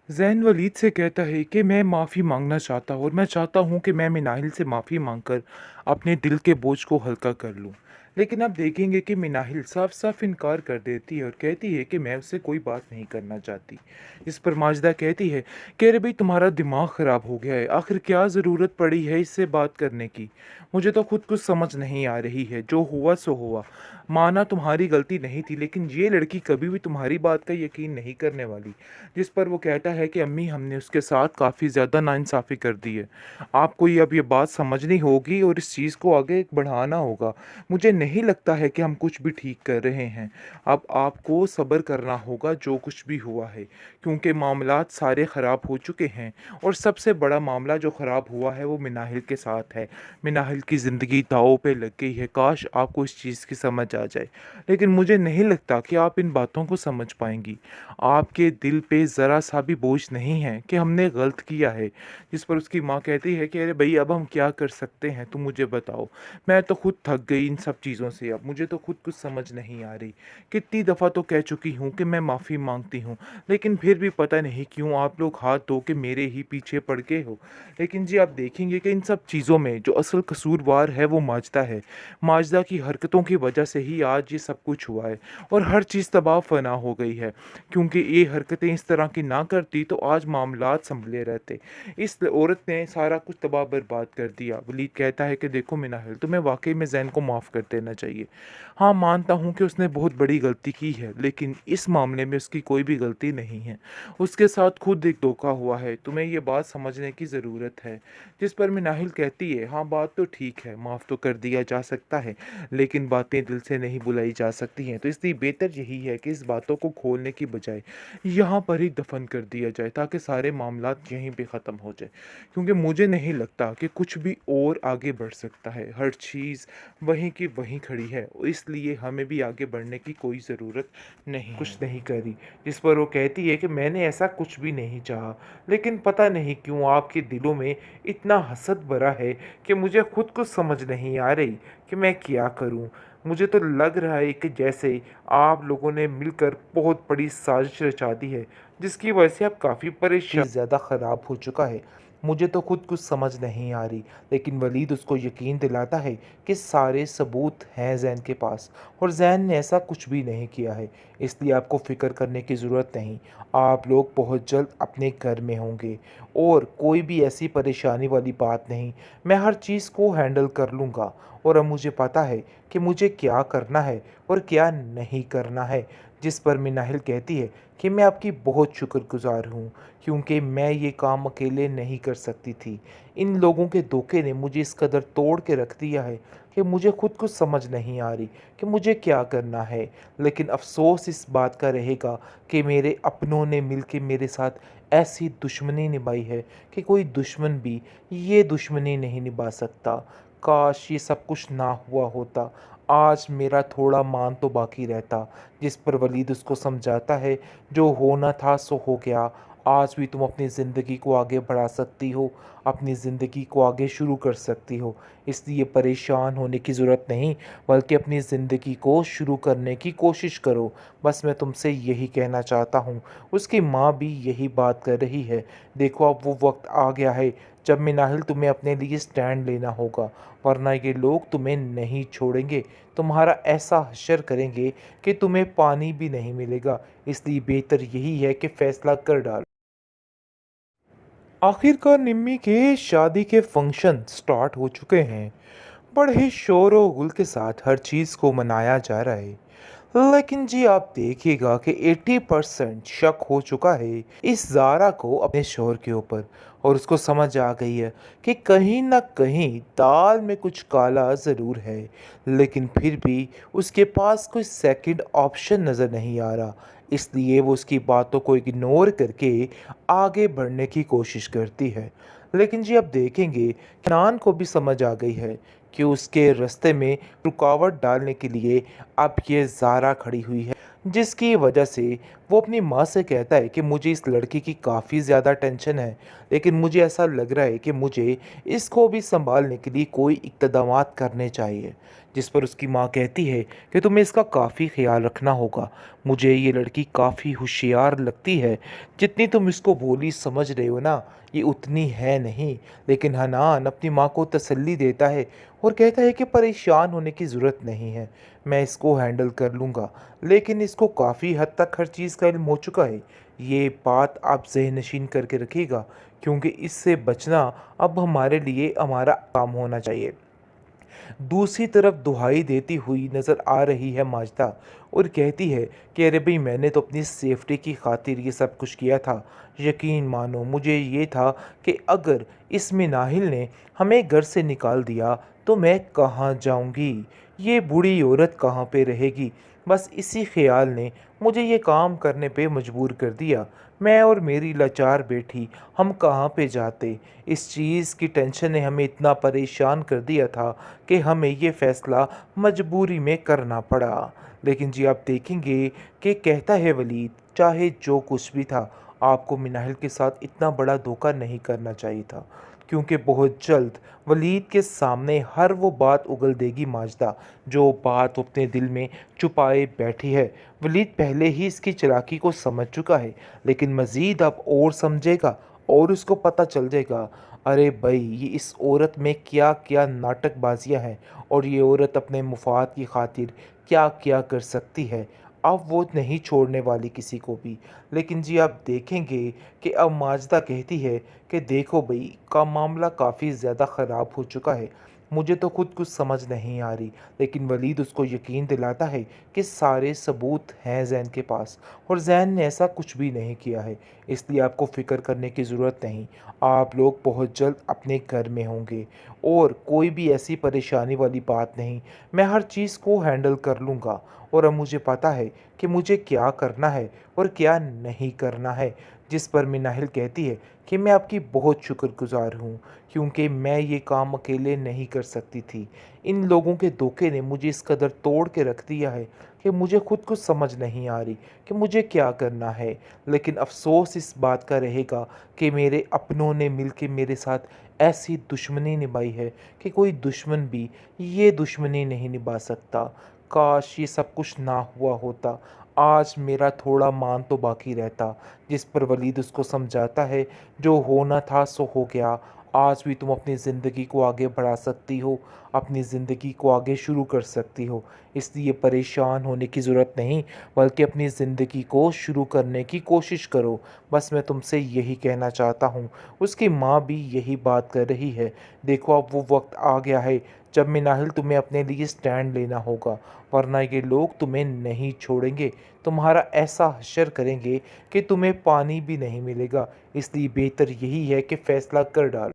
ज़ैन वलीद से कहता है कि मैं माफ़ी मांगना चाहता हूँ और मैं चाहता हूँ कि मैं मिनाहिल से माफ़ी मांगकर अपने दिल के बोझ को हल्का कर लूँ। लेकिन आप देखेंगे कि मिनाहिल साफ साफ इनकार कर देती है और कहती है कि मैं उससे कोई बात नहीं करना चाहती। इस पर माजदा कहती है कि अरे भाई, तुम्हारा दिमाग ख़राब हो गया है, आखिर क्या ज़रूरत पड़ी है इससे बात करने की। मुझे तो खुद कुछ समझ नहीं आ रही है, जो हुआ सो हुआ। माना तुम्हारी गलती नहीं थी, लेकिन ये लड़की कभी भी तुम्हारी बात का यकीन नहीं करने वाली। जिस पर वो कहता है कि अम्मी, हमने उसके साथ काफ़ी ज़्यादा नाइंसाफ़ी कर दी है। आपको ये अब ये बात समझनी होगी और इस चीज़ को आगे बढ़ाना होगा। मुझे नहीं लगता है कि हम कुछ भी ठीक कर रहे हैं। अब आपको सब्र करना होगा जो कुछ भी हुआ है, क्योंकि मामलात सारे ख़राब हो चुके हैं। और सबसे बड़ा मामला जो ख़राब हुआ है वो मिनाहिल के साथ है। मिनाहिल की ज़िंदगी दाँव पे लग गई है। काश आपको इस चीज़ की समझ आ जाए, लेकिन मुझे नहीं लगता कि आप इन बातों को समझ पाएंगी। आपके दिल पे ज़रा सा भी बोझ नहीं है कि हमने गलत किया है। जिस पर उसकी माँ कहती है कि अरे भई, अब हम क्या कर सकते हैं, तुम मुझे बताओ। मैं तो खुद थक गई इन सब चीज़ों से, अब मुझे तो खुद कुछ समझ नहीं आ रही। कितनी दफ़ा तो कह चुकी हूँ कि मैं माफ़ी मांगती हूँ, लेकिन फिर भी पता नहीं क्यों आप लोग हाथ धो के मेरे ही पीछे पड़ गए हो। लेकिन जी, आप देखेंगे कि इन सब चीज़ों में जो असल कसूरवार है वो माजदा है। माजदा की हरकतों की वजह से ही आज ये सब कुछ हुआ है और हर चीज़ तबाह फना हो गई है। क्योंकि ये हरकतें इस तरह की ना करती तो आज मामलात संभले रहते। इस औरत ने सारा कुछ तबाह बर्बाद कर दिया। वलीद कहता है कि देखो मिनाहिल, तुम्हें वाकई में जैन को माफ़ कर देना चाहिए। हाँ, मानता हूँ कि उसने बहुत बड़ी गलती की है, लेकिन इस मामले में उसकी कोई भी गलती नहीं है। उसके साथ खुद एक धोखा हुआ है, तुम्हें ये बात समझने की ज़रूरत है। जिस पर मिनाहिल कहती है, हाँ बात तो ठीक है, माफ़ तो कर दिया जा सकता है, लेकिन बातें दिल से नहीं बुलाई जा सकती हैं। तो इसलिए बेहतर यही है कि इस बातों को खोलने की बजाय यहाँ पर ही दफन कर दिया जाए, ताकि सारे मामलात यहीं पे ख़त्म हो जाए। क्योंकि मुझे नहीं लगता कि कुछ भी और आगे बढ़ सकता है। हर चीज़ वहीं की वहीं खड़ी है, इसलिए हमें भी आगे बढ़ने की कोई ज़रूरत नहीं है। कुछ नहीं करी। जिस पर वो कहती है कि मैंने ऐसा कुछ भी नहीं चाहा, लेकिन पता नहीं क्यों आपके दिलों में इतना हसद भरा है कि मुझे खुद को समझ नहीं आ रही कि मैं क्या करूं। मुझे तो लग रहा है कि जैसे आप लोगों ने मिलकर बहुत बड़ी साजिश रचा दी है, जिसकी वजह से आप काफ़ी परेशान ज़्यादा ख़राब हो चुका है। मुझे तो खुद कुछ समझ नहीं आ रही, लेकिन वलीद उसको यकीन दिलाता है कि सारे सबूत हैं जैन के पास और जैन ने ऐसा कुछ भी नहीं किया है। इसलिए आपको फ़िक्र करने की ज़रूरत नहीं। आप लोग बहुत जल्द अपने घर में होंगे और कोई भी ऐसी परेशानी वाली बात नहीं। मैं हर चीज़ को हैंडल कर लूँगा और अब मुझे पता है कि मुझे क्या करना है और क्या नहीं करना है। जिस पर मिनाहिल कहती है कि मैं आपकी बहुत शुक्रगुजार हूँ, क्योंकि मैं ये काम अकेले नहीं कर सकती थी। इन लोगों के धोखे ने मुझे इस कदर तोड़ के रख दिया है कि मुझे खुद कुछ समझ नहीं आ रही कि मुझे क्या करना है। लेकिन अफ़सोस इस बात का रहेगा कि मेरे अपनों ने मिल के मेरे साथ ऐसी दुश्मनी निभाई है कि कोई दुश्मन भी ये दुश्मनी नहीं निभा सकता। काश ये सब कुछ ना हुआ होता, आज मेरा थोड़ा मान तो बाकी रहता। जिस पर वलीद उसको समझाता है, जो होना था सो हो गया। आज भी तुम अपनी ज़िंदगी को आगे बढ़ा सकती हो, अपनी ज़िंदगी को आगे शुरू कर सकती हो। इसलिए परेशान होने की ज़रूरत नहीं, बल्कि अपनी ज़िंदगी को शुरू करने की कोशिश करो। बस मैं तुमसे यही कहना चाहता हूँ। उसकी माँ भी यही बात कर रही है। देखो, अब वो वक्त आ गया है जब मिनाहिल तुम्हें अपने लिए स्टैंड लेना होगा, वरना ये लोग तुम्हें नहीं छोड़ेंगे। तुम्हारा ऐसा हश्र करेंगे कि तुम्हें पानी भी नहीं मिलेगा। इसलिए बेहतर यही है कि फैसला कर डालो। आखिरकार निम्मी के शादी के फंक्शन स्टार्ट हो चुके हैं। बड़े शोर और गुल के साथ हर चीज़ को मनाया जा रहा है। लेकिन जी, आप देखिएगा कि 80% शक हो चुका है इस ज़ारा को अपने शोहर के ऊपर, और उसको समझ आ गई है कि कहीं ना कहीं दाल में कुछ काला ज़रूर है। लेकिन फिर भी उसके पास कोई सेकंड ऑप्शन नज़र नहीं आ रहा। इसलिए वो उसकी बातों को इग्नोर करके आगे बढ़ने की कोशिश करती है। लेकिन जी, आप देखेंगे नान को भी समझ आ गई है कि उसके रास्ते में रुकावट डालने के लिए अब ये ज़ारा खड़ी हुई है, जिसकी वजह से वो अपनी माँ से कहता है कि मुझे इस लड़की की काफ़ी ज़्यादा टेंशन है, लेकिन मुझे ऐसा लग रहा है कि मुझे इसको भी संभालने के लिए कोई इक़दामात करने चाहिए। जिस पर उसकी माँ कहती है कि तुम्हें इसका काफ़ी ख्याल रखना होगा। मुझे ये लड़की काफ़ी होशियार लगती है, जितनी तुम इसको भोली समझ रहे हो ना, ये उतनी है नहीं। लेकिन हनान अपनी माँ को तसल्ली देता है और कहता है कि परेशान होने की ज़रूरत नहीं है, मैं इसको हैंडल कर लूँगा। लेकिन इसको काफ़ी हद तक हर चीज़ का इल्म हो चुका है। ये बात आप ज़हन-नशीन करके रखिएगा, क्योंकि इससे बचना अब हमारे लिए हमारा काम होना चाहिए। दूसरी तरफ दुहाई देती हुई नज़र आ रही है माजदा और कहती है कि अरे भाई, मैंने तो अपनी सेफ्टी की खातिर ये सब कुछ किया था। यकीन मानो, मुझे ये था कि अगर इस मिनाहिल ने हमें घर से निकाल दिया तो मैं कहाँ जाऊँगी, ये बूढ़ी औरत कहाँ पे रहेगी। बस इसी ख्याल ने मुझे ये काम करने पे मजबूर कर दिया। मैं और मेरी लाचार बेटी, हम कहाँ पे जाते। इस चीज़ की टेंशन ने हमें इतना परेशान कर दिया था कि हमें ये फ़ैसला मजबूरी में करना पड़ा। लेकिन जी, आप देखेंगे कि कहता है वलीद, चाहे जो कुछ भी था, आपको मिनाहिल के साथ इतना बड़ा धोखा नहीं करना चाहिए था, क्योंकि बहुत जल्द वलीद के सामने हर वो बात उगल देगी माजदा, जो बात वो अपने दिल में छुपाए बैठी है। वलीद पहले ही इसकी चालाकी को समझ चुका है, लेकिन मज़ीद अब और समझेगा और उसको पता चल जाएगा, अरे भाई, ये इस औरत में क्या-क्या नाटकबाज़ियाँ हैं और ये औरत अपने मुफ़ाद की खातिर क्या-क्या कर सकती है। अब वो नहीं छोड़ने वाली किसी को भी। लेकिन जी, आप देखेंगे कि अब माजदा कहती है कि देखो भई, का मामला काफ़ी ज़्यादा ख़राब हो चुका है। मुझे तो खुद कुछ समझ नहीं आ रही। लेकिन वलीद उसको यकीन दिलाता है कि सारे सबूत हैं ज़ैन के पास और ज़ैन ने ऐसा कुछ भी नहीं किया है। इसलिए आपको फ़िक्र करने की ज़रूरत नहीं। आप लोग बहुत जल्द अपने घर में होंगे और कोई भी ऐसी परेशानी वाली बात नहीं। मैं हर चीज़ को हैंडल कर लूँगा और अब मुझे पता है कि मुझे क्या करना है और क्या नहीं करना है। जिस पर मिनाहिल कहती है कि मैं आपकी बहुत शुक्रगुज़ार हूँ, क्योंकि मैं ये काम अकेले नहीं कर सकती थी। इन लोगों के धोखे ने मुझे इस कदर तोड़ के रख दिया है कि मुझे खुद कुछ समझ नहीं आ रही कि मुझे क्या करना है। लेकिन अफ़सोस इस बात का रहेगा कि मेरे अपनों ने मिलके मेरे साथ ऐसी दुश्मनी निभाई है कि कोई दुश्मन भी ये दुश्मनी नहीं निभा सकता। काश ये सब कुछ ना हुआ होता, आज मेरा थोड़ा मान तो बाकी रहता। जिस पर वलीद उसको समझाता है, जो होना था सो हो गया। आज भी तुम अपनी ज़िंदगी को आगे बढ़ा सकती हो, अपनी ज़िंदगी को आगे शुरू कर सकती हो। इसलिए परेशान होने की ज़रूरत नहीं, बल्कि अपनी ज़िंदगी को शुरू करने की कोशिश करो। बस मैं तुमसे यही कहना चाहता हूँ। उसकी माँ भी यही बात कर रही है। देखो, अब वो वक़्त आ गया है जब मिनाहिल तुम्हें अपने लिए स्टैंड लेना होगा, वरना ये लोग तुम्हें नहीं छोड़ेंगे। तुम्हारा ऐसा हश्र करेंगे कि तुम्हें पानी भी नहीं मिलेगा। इसलिए बेहतर यही है कि फ़ैसला कर डालो।